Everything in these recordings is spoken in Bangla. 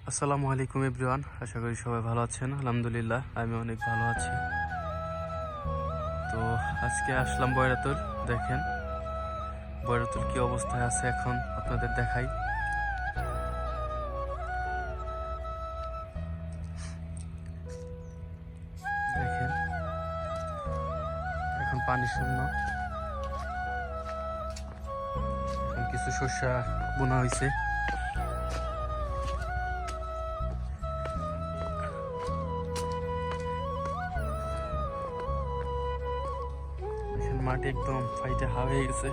আসসালামু আলাইকুম এভরিওয়ান, আশা করি সবাই ভালো আছেন। আলহামদুলিল্লাহ আমি অনেক ভালো আছি। তো আজকে আসলাম বয়রাতুল। দেখেন বয়রাতুল কি অবস্থায় আছে এখন আপনাদের দেখাই। দেখেন এখন পানি শূন্য, এখন কিছু শস্য বোনা হয়েছে। মাটি একদম ফাইটে হাওয়া হয়ে গেছে।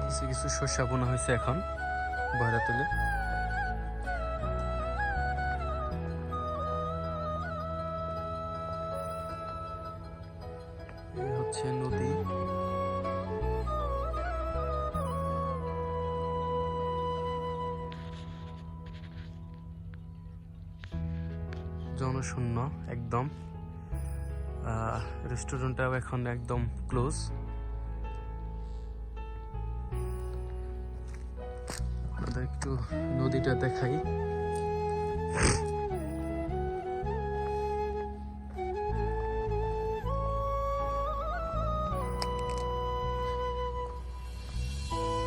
কিছু কিছু শস্য বোনা হয়েছে এখন বয়রাতুলে। এই হচ্ছে নদী। জনশূন্য একদম। রেস্টুরেন্টটাও এখন একদম ক্লোজ। আপনাদের একটু নদীটা দেখাই।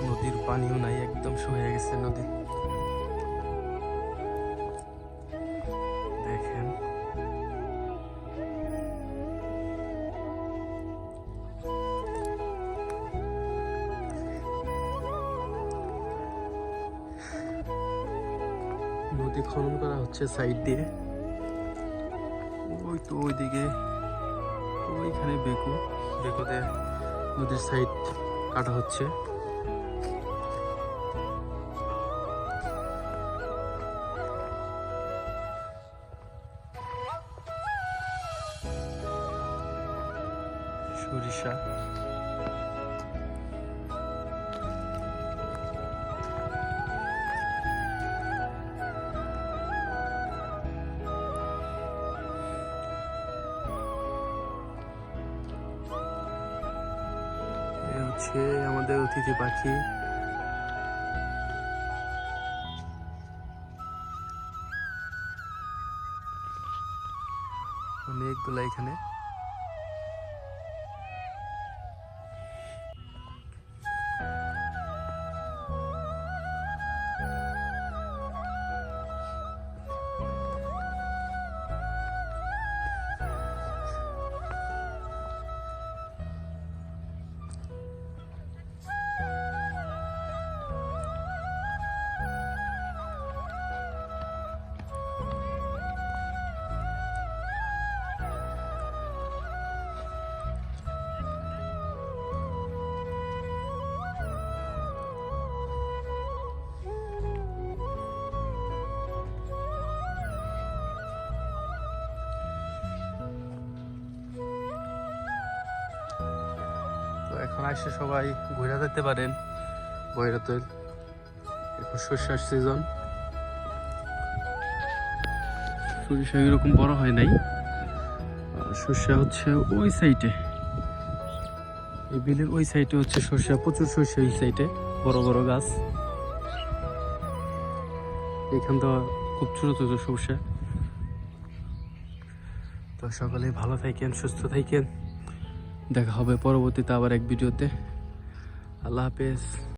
নদীর পানিও নাই, একদম শুকিয়ে গেছে নদী। দেখেন নদী খনন করা হচ্ছে সাইড দিয়ে। ওই তো ওইদিকে ওইখানে বেকুতে নদীর সাইড কাটা হচ্ছে। সরিষা হচ্ছে আমাদের অতিথি পাখি। অনেকগুলা এখানে। তো এখন আসে সবাই ঘুরে যেতে পারেন বয়রাতুল। এখন সরিষার সিজন। সরিষা এরকম বড় হয় নাই, সরিষা হচ্ছে ওই সাইডে, এই বিলের ওই সাইডে হচ্ছে সরিষা, প্রচুর সরিষা ওই সাইডে, বড় বড় গাছ। এখান তো খুব ছোট ছোট সরিষা। তো সকলে ভালো থাকেন, সুস্থ থাকেন। দেখা হবে পরবর্তীতে আবার এক ভিডিওতে। আল্লাহ হাফেজ।